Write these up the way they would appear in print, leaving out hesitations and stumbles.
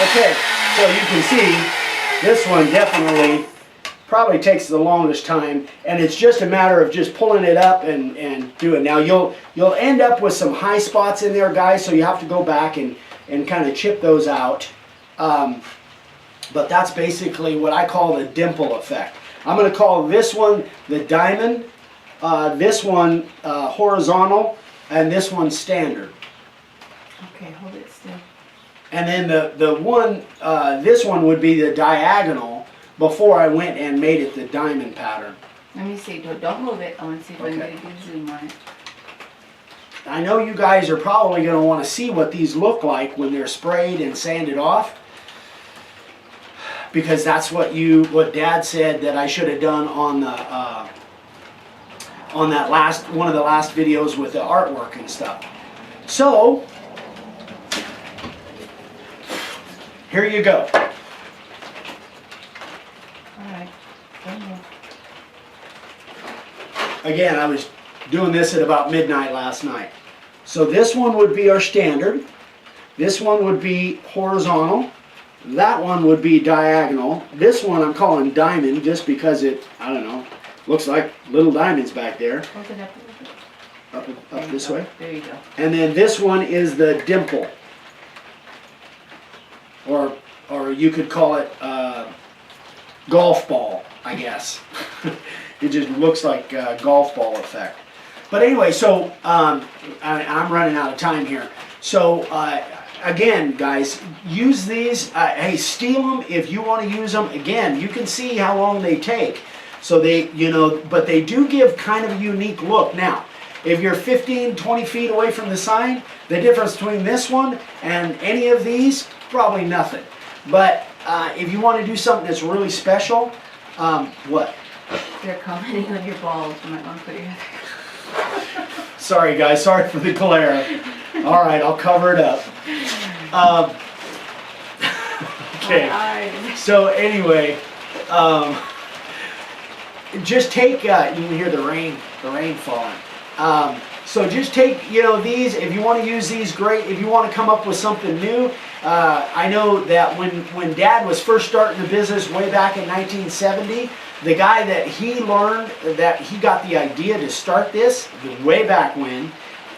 Okay, so you can see this one definitely probably takes the longest time, and it's just a matter of just pulling it up and doing. Now you'll end up with some high spots in there, guys, so you have to go back and kind of chip those out. But that's basically what I call the dimple effect. I'm going to call this one the diamond, this one horizontal, and this one standard. Okay, hold it still. And then the one, this one would be the diagonal before I went and made it the diamond pattern. Let me see. Don't move it. I want to see if I can get a good zoom on it. I know you guys are probably going to want to see what these look like when they're sprayed and sanded off, because that's what Dad said that I should have done on the on that one of the last videos with the artwork and stuff. So here you go. Alright. Again, I was doing this at about midnight last night. So this one would be our standard. This one would be horizontal. That one would be diagonal. This one I'm calling diamond just because it, I don't know, looks like little diamonds back there. Hold it up a little bit. Up this way. There you go. And then this one is the dimple. Or you could call it golf ball, I guess. It just looks like a golf ball effect. But anyway, so I'm running out of time here. So again, guys, use these. Hey, steal them if you want to use them. Again, you can see how long they take. So they, but they do give kind of a unique look. Now, if you're 15, 20 feet away from the sign, the difference between this one and any of these, probably nothing. But if you want to do something that's really special, what? They're commenting on your balls. You might want to put your head. Sorry, guys. Sorry for the glare. All right, I'll cover it up. Okay. So anyway, just take. You can hear the rain falling. So just take, these. If you want to use these, great. If you want to come up with something new, I know that when Dad was first starting the business way back in 1970, the guy that he learned, that he got the idea to start this way back when,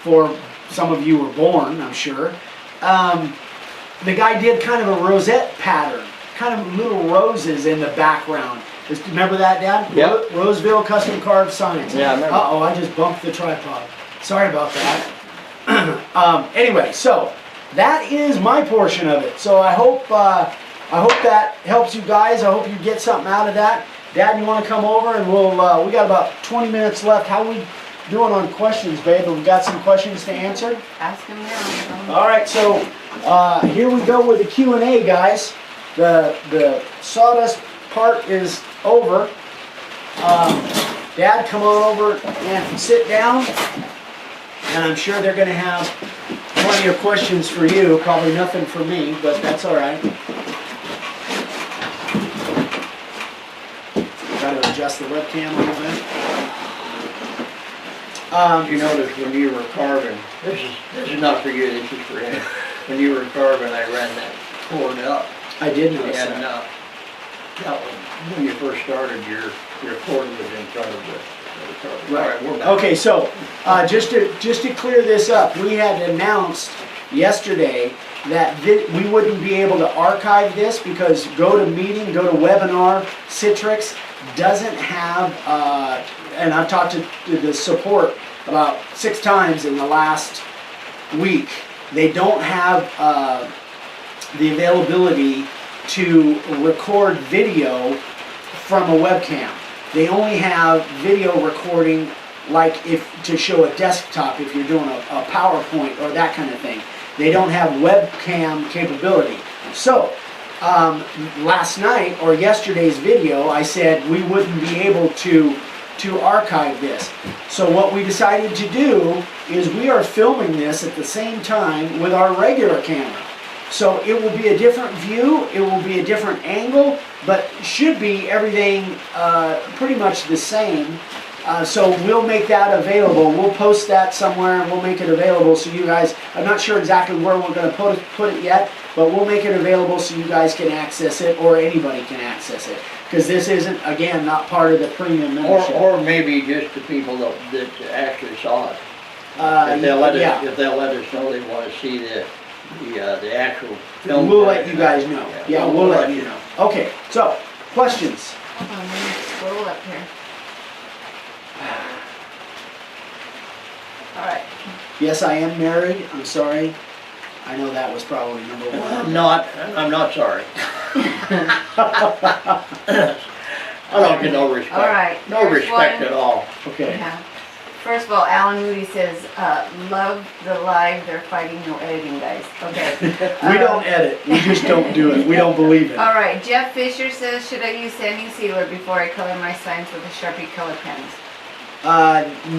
for some of you were born, I'm sure, the guy did kind of a rosette pattern, kind of little roses in the background. Remember that, Dad? Yep. Roseville Custom Carved Signs. Yeah, I remember. Uh-oh, I just bumped the tripod. Sorry about that. Anyway, so that is my portion of it. So I hope that helps you guys. I hope you get something out of that. Dad, you want to come over and we got about 20 minutes left. How we doing on questions, babe? Have we got some questions to answer? Ask them now. All right, so here we go with the Q&A, guys. The sawdust part is over. Dad, come on over and sit down. And I'm sure they're going to have plenty of questions for you. Probably nothing for me, but that's all right. Got to adjust the webcam a little bit. You notice when you were carving, this is not for you, this is for him. When you were carving, I ran that cord up. I did notice And that. that was, when you first started, your cord was in front of the carving. Right. All right, we're back. Okay, so just to clear this up, we had announced yesterday that we wouldn't be able to archive this because GoToMeeting, GoToWebinar, Citrix doesn't have, and I've talked to the support about 6 times in the last week, they don't have the availability to record video from a webcam. They only have video recording, like to show a desktop if you're doing a PowerPoint or that kind of thing. They don't have webcam capability. So last night or yesterday's video, I said we wouldn't be able to archive this. So what we decided to do is we are filming this at the same time with our regular camera. So it will be a different view, it will be a different angle, but should be everything pretty much the same. So we'll make that available. We'll post that somewhere and we'll make it available so you guys, I'm not sure exactly where we're going to put it yet, but we'll make it available so you guys can access it, or anybody can access it. Because this isn't, again, not part of the premium membership. Or maybe just the people that actually saw it. If Yeah. they'll let us know they wanna see the actual film. We'll let you guys know. Yeah, we'll let you know. Okay, so, questions? Hold on, let me scroll up here. All right. Yes, I am married, I'm sorry. I know that was probably number one. I'm not sorry. I don't get no respect. All right, No there's respect one. at all. Okay. Yeah. First of all, Alan Moody says, love the live, they're fighting, no editing, guys. Okay. We don't edit, we just don't do it, we don't believe it. All right, Jeff Fisher says, should I use sanding sealer before I color my signs with the Sharpie color pens?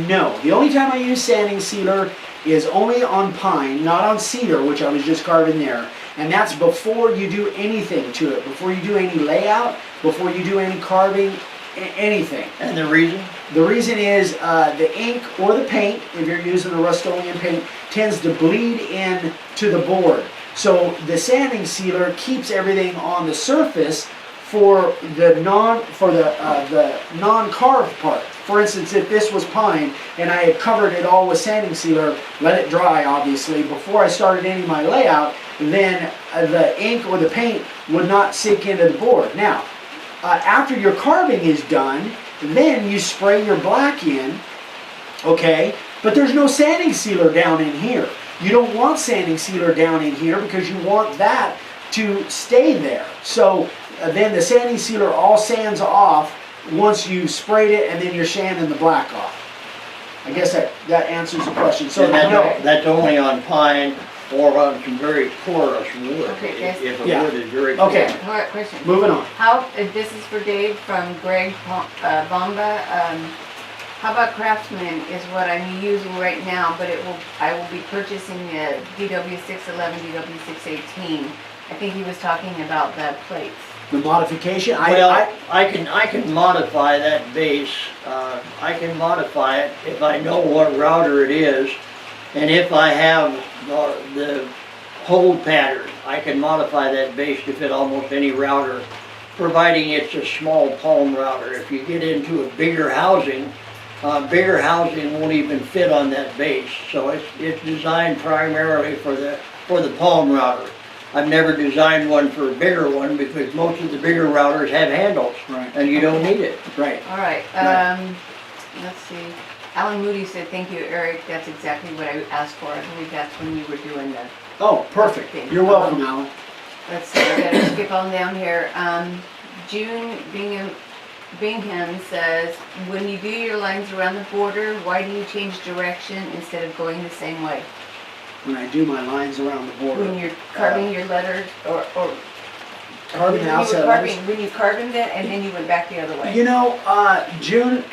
No. The only time I use sanding sealer is only on pine, not on cedar, which I was just carving there. And that's before you do anything to it, before you do any layout, before you do any carving, anything. And the reason? The reason is the ink or the paint, if you're using a Rust-Oleum paint, tends to bleed in to the board. So the sanding sealer keeps everything on the surface for the non-carved part. For instance, if this was pine and I had covered it all with sanding sealer, let it dry obviously, before I started any of my layout, then the ink or the paint would not sink into the board. Now, after your carving is done, then you spray your black in, okay? But there's no sanding sealer down in here. You don't want sanding sealer down in here because you want that to stay there. So then the sanding sealer all sands off once you've sprayed it, and then you're sanding the black off. I guess that answers the question. So And that's only on pine or on some very porous wood. Okay, yes. If a Yeah. wood is very Okay. porous. All right, question. Moving on. This is for Dave from Greg Bomba. How about Craftsman is what I'm using right now, but I will be purchasing a DW611, DW618. I think he was talking about the plates. The modification, Well, I can modify that base. I can modify it if I know what router it is, and if I have the hold pattern, I can modify that base to fit almost any router, providing it's a small palm router. If you get into a bigger housing won't even fit on that base. So it's designed primarily for the palm router. I've never designed one for a bigger one because most of the bigger routers have handles, Right. and you don't need it. right. All right, Right. let's see. Alan Moody said, thank you, Eric. That's exactly what I asked for. I believe that's when you were doing the, Oh, perfect. You're welcome, Alan. let's see, I gotta skip on down here. June Bingham says, when you do your lines around the border, why do you change direction instead of going the same way? When I do my lines around the border. When you're carving your letters, or Carving the outside letters. when you carving it and then you went back the other way. You know, June,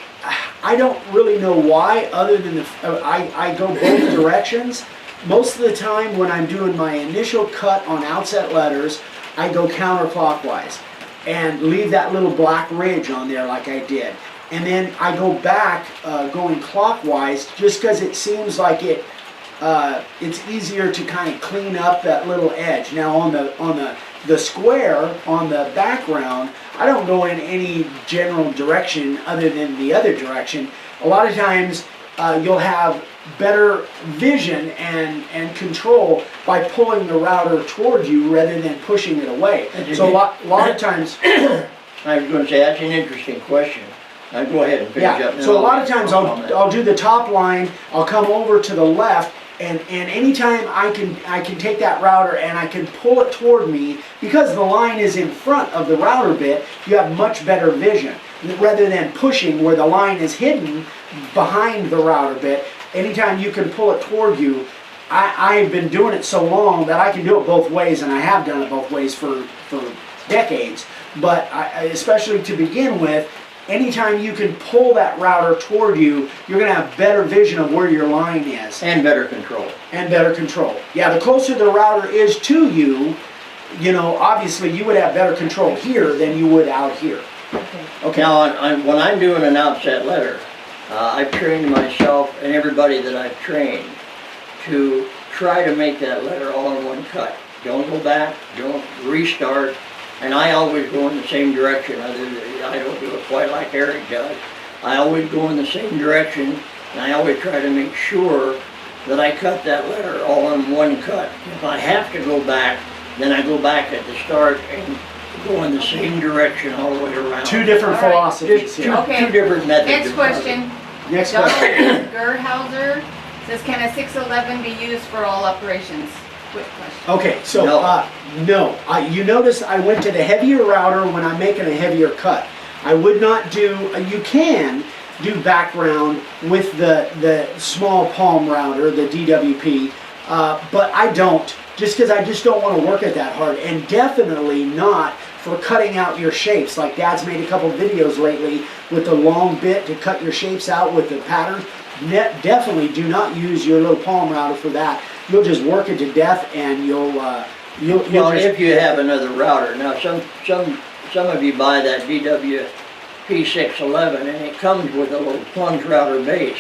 I don't really know why, other than I go both directions. Most of the time when I'm doing my initial cut on outset letters, I go counterclockwise and leave that little black ridge on there like I did. And then I go back going clockwise just because it seems like it's easier to kind of clean up that little edge. Now on the square on the background, I don't go in any general direction other than the other direction. A lot of times you'll have better vision and control by pulling the router toward you rather than pushing it away. So a lot of times, I was going to say, that's an interesting question. Go ahead and finish up. yeah. and So a then lot of times I'll do the top line. I'll come over to the left. And anytime I can take that router and I can pull it toward me, because the line is in front of the router bit, you have much better vision. Rather than pushing where the line is hidden behind the router bit, anytime you can pull it toward you, I've been doing it so long that I can do it both ways, and I have done it both ways for decades. But especially to begin with, anytime you can pull that router toward you, you're going to have better vision of where your line is. And better control. And better control. Yeah, the closer the router is to you, you know, obviously you would have better control here than you would out here. Okay. Now, when I'm doing an outset letter, I've trained myself and everybody that I've trained to try to make that letter all in one cut. don't go back, don't restart. And I always go in the same direction, I don't do it quite like Eric does. I always go in the same direction, and I always try to make sure that I cut that letter all in one cut. If I have to go back, then I go back at the start and go in the same direction all the way around. Two different All right. philosophies Just here. Okay. two different methods. Next of question. Next Donald question. Gerhauser says, can a 611 be used for all operations? Quick question. Okay, so, No. no. You notice I went to the heavier router when I'm making a heavier cut. I would not do, you can do background with the small palm router, the DWP, but I don't, just because I just don't want to work it that hard, and definitely not for cutting out your shapes. Like Dad's made a couple videos lately with the long bit to cut your shapes out with the pattern. Definitely do not use your little palm router for that. You'll just work it to death, and you'll Well, just, if you have another router. Now, some of you buy that DWP611 and it comes with a little plunge router base.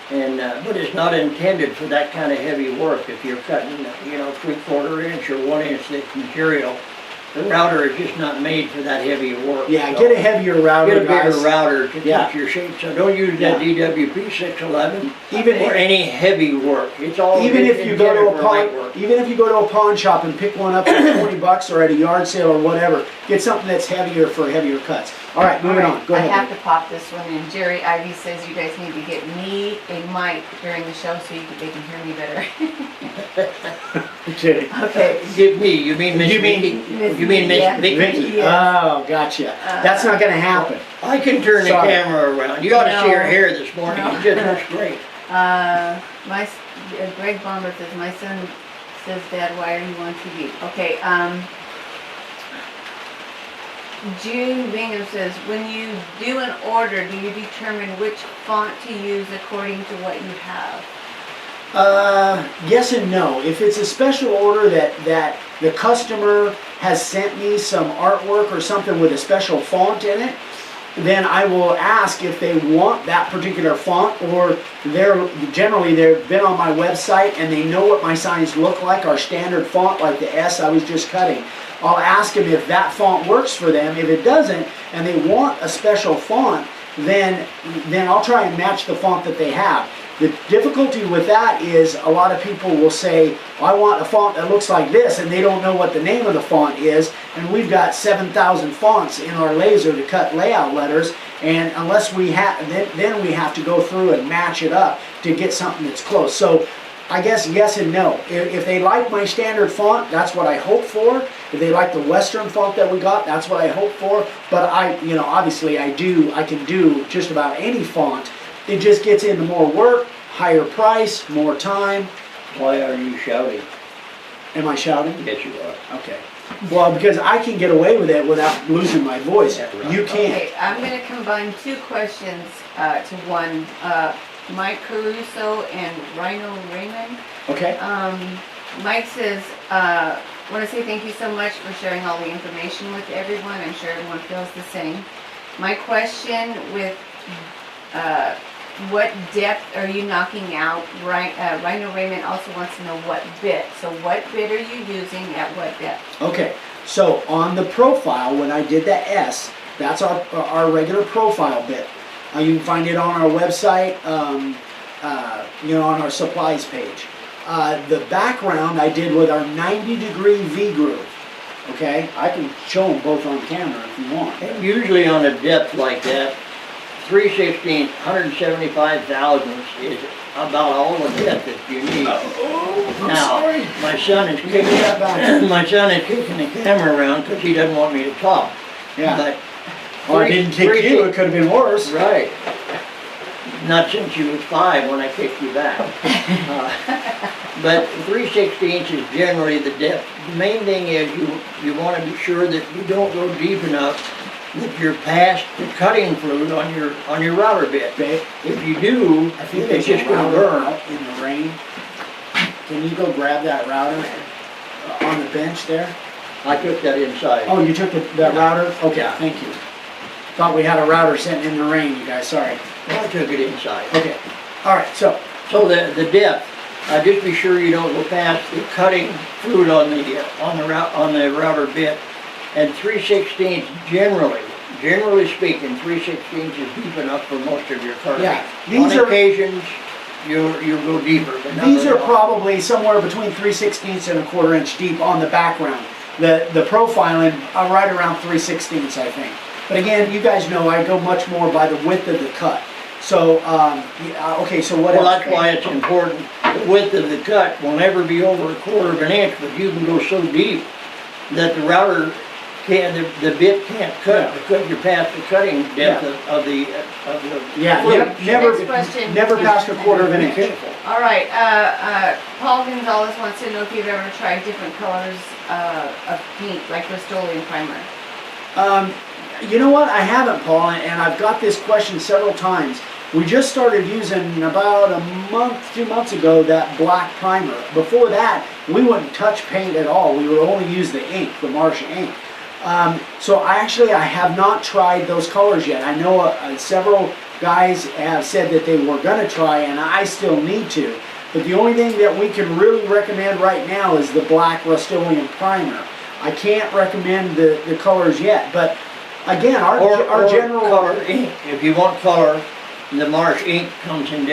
And, but it's not intended for that kind of heavy work. If you're cutting, 3/4 inch or 1 inch thick material, the router is just not made for that heavy work. yeah, So get a heavier router, get a bigger guys. router to Yeah. cut your shape. So don't use that Yeah. DWP611 Even for any heavy work. It's all Even if you go to intended a for light pawn, work. even if you go to a pawn shop and pick one up for $20 or at a yard sale or whatever, get something that's heavier for heavier cuts. All right, moving All right, on. Go I have ahead. to pop this one in. Jerry Ivy says you guys need to get me a mic during the show so they can hear me better. Okay. Okay. Give me, you mean Miss You mean- Vicki? You mean Miss Yeah. Vicki? Vicky. Yes. Oh, gotcha. That's not gonna happen. I can turn the Sorry. camera around. You ought to see her No. hair this morning. No. It just looks great. Greg Bomber says, my son says, Dad, why are you on TV? Okay, June Bingham says, when you do an order, do you determine which font to use according to what you have? Yes and no. If it's a special order that the customer has sent me some artwork or something with a special font in it, then I will ask if they want that particular font, or they've been on my website and they know what my signs look like, our standard font, like the S I was just cutting. I'll ask them if that font works for them. If it doesn't and they want a special font, then I'll try and match the font that they have. The difficulty with that is a lot of people will say, I want a font that looks like this, and they don't know what the name of the font is, and we've got 7,000 fonts in our laser to cut layout letters, and unless we have, then we have to go through and match it up to get something that's close. So I guess yes and no. If they like my standard font, that's what I hope for. If they like the Western font that we got, that's what I hope for. But obviously I can do just about any font. It just gets into more work, higher price, more time. Why are you shouting? Am I shouting? Yes, you are. Okay. Well, because I can get away with it without losing my voice. Yeah, right. You can't. Okay, I'm gonna combine two questions to one. Mike Caruso and Rhino Raymond. Okay. Mike says, want to say thank you so much for sharing all the information with everyone. I'm sure everyone feels the same. My question with what depth are you knocking out? Rhino Raymond also wants to know what bit. So what bit are you using at what depth? Okay. So on the profile, when I did that S, that's our regular profile bit. You can find it on our website, on our supplies page. The background I did with our 90-degree V-groove. Okay, I can show them both on camera if you want. And usually on a depth like that, 3/16, 175 thousandths is about all the depth that you need. I'm Now, sorry. my son is Give me that back. kicking the camera around because he doesn't want me to talk. Yeah. But Well, I didn't kick you. It could have been worse. Right. Not since you was 5 when I kicked you back. But 3/16 is generally the depth. The main thing is you want to be sure that you don't go deep enough that you're past the cutting fluid on your router bit. Okay. If you do, I think it's there's just a going to router burn. out in the rain. Can you go grab that router on the bench there? I took that inside. Oh, you took that router? Okay, Yeah. thank you. Thought we had a router sitting in the rain, you guys, sorry. I took it inside. Okay, all right, so, So the depth, just be sure you don't go past the cutting fluid on the router bit. And 3/16 generally speaking, 3/16 is deep enough for most of your carving. Yeah, On occasions, you'll go deeper, but not These very are often. probably somewhere between 3/16 and a 1/4 inch deep on the background. The profiling right around 3/16, I think. But again, you guys know I go much more by the width of the cut. So, okay, so what Well, else? that's why it's important. The width of the cut will never be over a 1/4 inch, but you can go so deep that the router the bit can't cut because you're past the cutting depth of the Yeah, fluid. Next question. never past a 1/4 of an Be inch. careful. All right, Paul Gonzalez wants to know if you've ever tried different colors of paint, like Rust-Oleum primer. You know what? I haven't, Paul, and I've got this question several times. We just started using about a month, 2 months ago, that black primer. Before that, we wouldn't touch paint at all. We would only use the ink, the Marsh ink. So I have not tried those colors yet. I know several guys have said that they were going to try, and I still need to. But the only thing that we can really recommend right now is the black Rust-Oleum primer. I can't recommend the colors yet, but again, our general color ink. If you want color, the Marsh ink comes in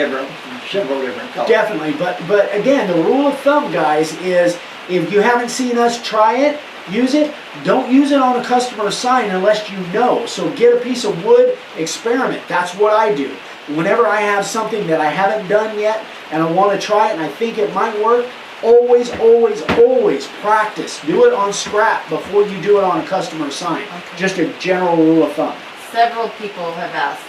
several different colors. Definitely, but again, the rule of thumb, guys, is if you haven't seen us try it, use it, don't use it on a customer sign unless you know. So get a piece of wood, experiment. That's what I do. Whenever I have something that I haven't done yet and I want to try it and I think it might work, always, always, always practice. Do it on scrap before you do it on a customer sign. Okay. Just a general rule of thumb. Several people have asked,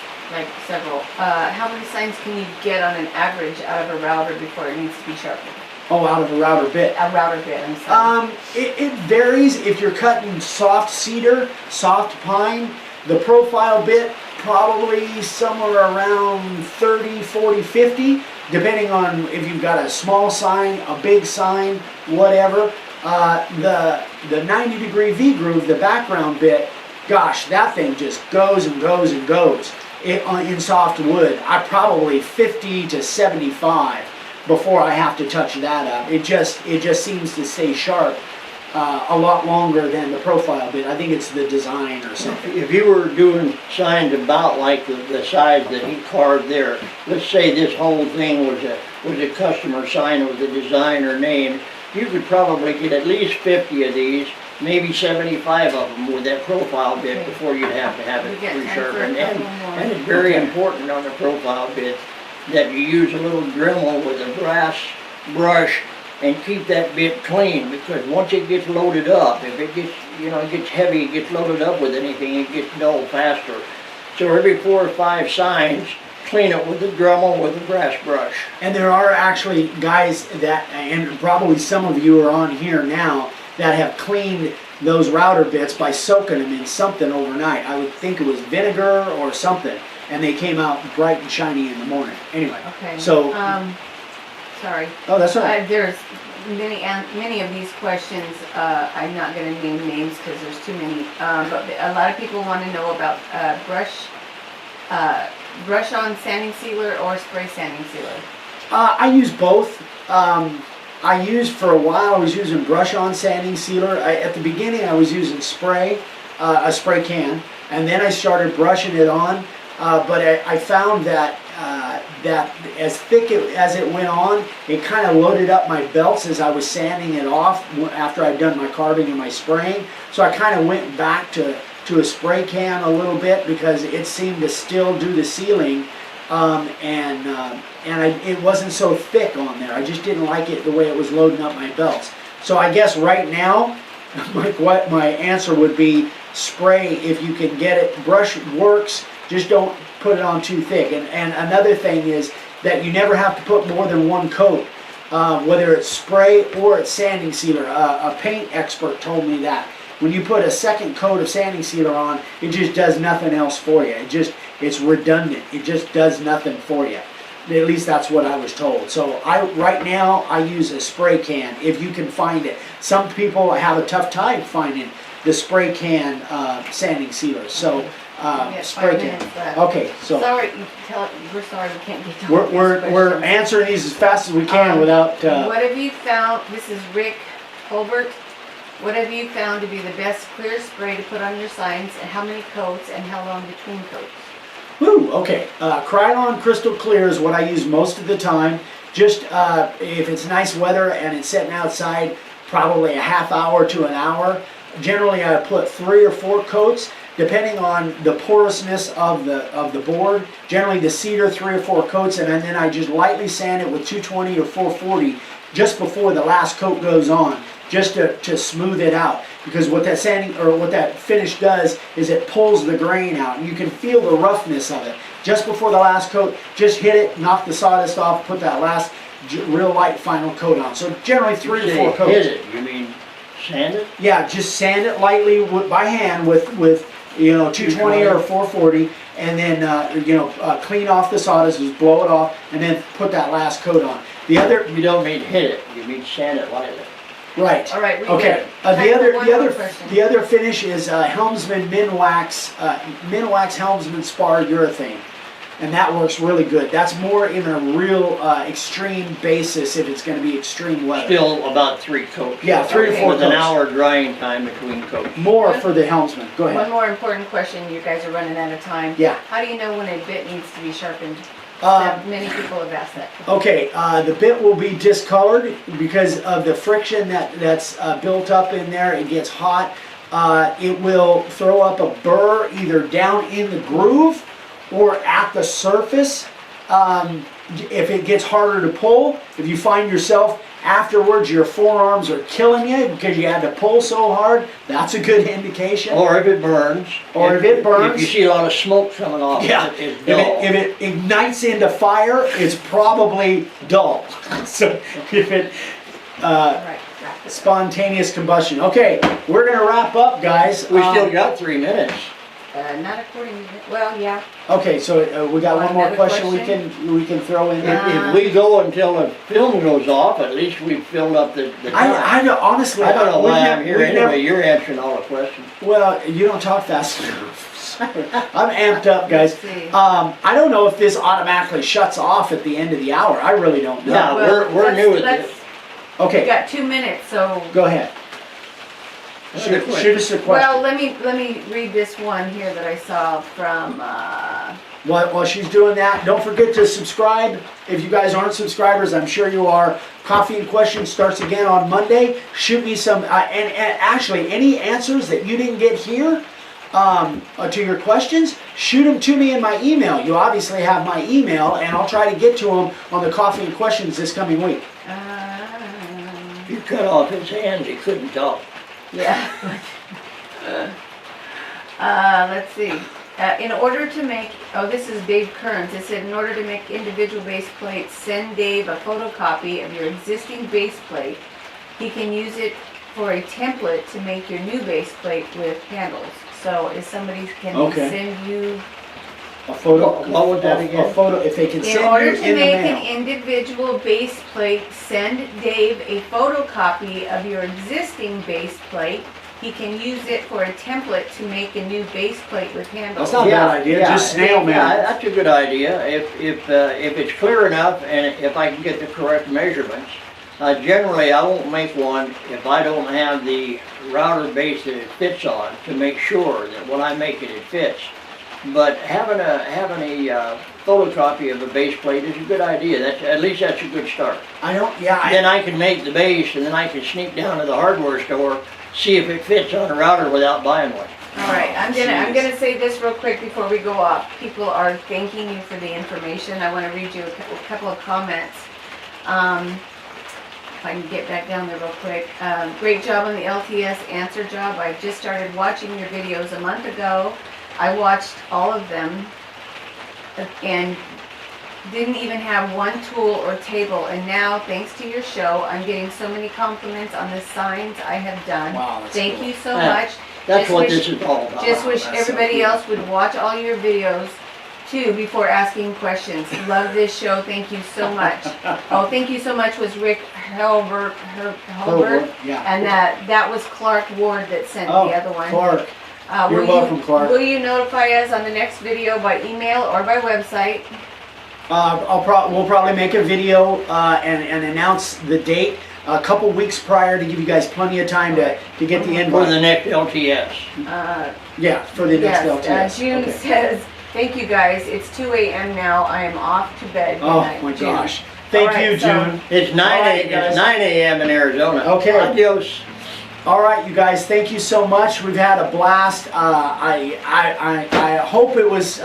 how many signs can you get on an average out of a router before it needs to be sharpened? Oh, out of a router bit. A router bit, I'm sorry. It varies. If you're cutting soft cedar, soft pine, the profile bit probably somewhere around 30, 40, 50, depending on if you've got a small sign, a big sign, whatever. The 90-degree V-groove, the background bit, gosh, that thing just goes and goes and goes. In soft wood, I probably 50 to 75 before I have to touch that up. It just seems to stay sharp a lot longer than the profile bit. I think it's the design or something. If you were doing signs about like the size that he carved there, let's say this whole thing was a customer sign with a designer name, you could probably get at least 50 of these, maybe 75 of them with that profile bit before you'd have to have it We get time for a resharpened. couple more. And it's very important on the profile bit that you use a little Dremel with a brass brush and keep that bit clean, because once it gets loaded up, if it gets, it gets heavy, it gets loaded up with anything, it gets dull faster. So every 4 or 5 signs, clean it with a Dremel with a brass brush. And there are actually guys that, and probably some of you are on here now, that have cleaned those router bits by soaking them in something overnight. I would think it was vinegar or something, and they came out bright and shiny in the morning. Anyway, Okay. so Sorry. oh, that's all right. There's many of these questions. I'm not going to name names because there's too many. But a lot of people want to know about brush-on sanding sealer or spray sanding sealer. I use both. For a while I was using brush-on sanding sealer. At the beginning I was using spray, a spray can, and then I started brushing it on. But I found that that as thick as it went on, it kind of loaded up my belts as I was sanding it off after I'd done my carving and my spraying. So I kind of went back to a spray can a little bit because it seemed to still do the sealing, it wasn't so thick on there. I just didn't like it the way it was loading up my belts. So I guess right now, what my answer would be, spray if you can get it. Brush works, just don't put it on too thick. And another thing is that you never have to put more than one coat, whether it's spray or it's sanding sealer. A paint expert told me that. When you put a second coat of sanding sealer on, it just does nothing else for you. It's redundant. It just does nothing for you. At least that's what I was told. So right now I use a spray can if you can find it. Some people have a tough time finding the spray can sanding sealers. So We got spray 5 can. minutes left. Okay, so Sorry, we're sorry we can't get to all we're these we're questions. answering these as fast as we can without. What have you found, this is Rick Holbert, what have you found to be the best clear spray to put on your signs, and how many coats, and how long between coats? Woo, okay. Krylon Crystal Clear is what I use most of the time. Just if it's nice weather and it's sitting outside, probably a half hour to an hour. Generally, I put 3 or 4 coats, depending on the porousness of the board. Generally, the cedar 3 or 4 coats, and then I just lightly sand it with 220 or 440 just before the last coat goes on, just to smooth it out. Because what that sanding or what that finish does is it pulls the grain out, and you can feel the roughness of it. Just before the last coat, just hit it, knock the sawdust off, put that last real light final coat on. So generally 3 to 4 coats. Hit it, you mean sand it? Yeah, just sand it lightly by hand with 220 or 440, and then clean off the sawdust, just blow it off, and then put that last coat on. The other, You don't mean hit it, you mean sand it lightly. right. All right, we Okay. got time for one more question. The other finish is Helmsman Minwax Helmsman Spar urethane, and that works really good. That's more in a real extreme basis if it's going to be extreme weather. Still about 3 coats. Yeah, 3 to 4 With an coats. hour drying time between coats. More for the Helmsman. Go One ahead. more important question, you guys are running out of time. Yeah. How do you know when a bit needs to be sharpened? Many people have asked that. Okay, the bit will be discolored because of the friction that's built up in there. It gets hot. It will throw up a burr either down in the groove or at the surface. If it gets harder to pull, if you find yourself afterwards your forearms are killing you because you had to pull so hard, that's a good indication. Or if it burns. Or if it burns. If you see a lot of smoke coming off, Yeah, it's if dull. it ignites into fire, it's probably dull. So if it All right, wrap this up. spontaneous combustion. Okay, we're gonna wrap up, guys. We still got 3 minutes. Not according to, well, yeah. Okay, so we got one more Another question question? we can throw in there. If we go until the film goes off, at least we've filled up the time. I don't, honestly, I don't know we've why nev- I'm here we've anyway, never- you're answering all the questions. Well, you don't talk fast enough. I'm amped up, guys. Let's see. I don't know if this automatically shuts off at the end of the hour. I really don't know. Yeah. Well, we're new at let's- this. We Okay, got 2 minutes, so, go ahead. Another Shoot question. us a question. well, let me read this one here that I saw from, While she's doing that, don't forget to subscribe. If you guys aren't subscribers, I'm sure you are. Coffee and Questions starts again on Monday. Shoot me some, and actually, any answers that you didn't get here to your questions, shoot them to me in my email. You obviously have my email, and I'll try to get to them on the Coffee and Questions this coming week. You cut off his hands, he couldn't talk. yeah. Let's see. In order to make, this is Dave Kearns. It said, in order to make individual base plates, send Dave a photocopy of your existing base plate. He can use it for a template to make your new base plate with handles. So if somebody can Okay. send you, A photo. What was that again? A photo. If they can in send order you to in the make an mail. individual base plate, send Dave a photocopy of your existing base plate. He can use it for a template to make a new base plate with handles. That's not a bad idea. Just snail mail. Yeah, that's a good idea. If it's clear enough and if I can get the correct measurements. Generally, I won't make one if I don't have the router base that it fits on to make sure that when I make it, it fits. But having a photocopy of a base plate is a good idea. At least that's a good start. I don't. Yeah. Then I can make the base and then I can sneak down to the hardware store, see if it fits on a router without buying one. All right, I'm gonna say this real quick before we go off. People are thanking you for the information. I want to read you a couple of comments. If I can get back down there real quick. Great job on the LTS answer job. I just started watching your videos a month ago. I watched all of them and didn't even have one tool or table. And now, thanks to your show, I'm getting so many compliments on the signs I have done. Wow, that's Thank cool. you so Yeah. much. That's Just what wish- this is all about. Just wish that's so everybody cool. else would watch all your videos too before asking questions. Love this show. Thank you so much. Oh, thank you so much was Rick Helbert. Yeah. And that was Clark Ward that sent Oh, the other one. Clark. You're Will welcome, Clark. Will you notify us on the next video by email or by website? We'll probably make a video and announce the date a couple weeks prior to give you guys plenty of time to get the For invite. the next LTS. Yeah, for the next Yes, LTS. June Okay. says, thank you guys. It's 2 a.m. now. I am off to bed. Good Oh night, my June. gosh. Thank All right, you, so- June. It's 9 Alright, guys. it's 9 a.m. in Arizona. Okay. Adios. All right, you guys, thank you so much. We've had a blast. I hope it was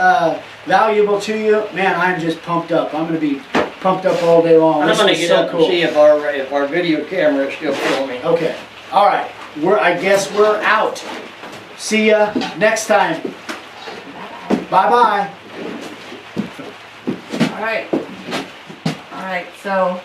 valuable to you. Man, I'm just pumped up. I'm going to be pumped up all day long. I'm This gonna was get so up cool. and see if our video camera is still filming. Okay. All right. I guess we're out. See ya next time. Bye-bye. All right. All right. So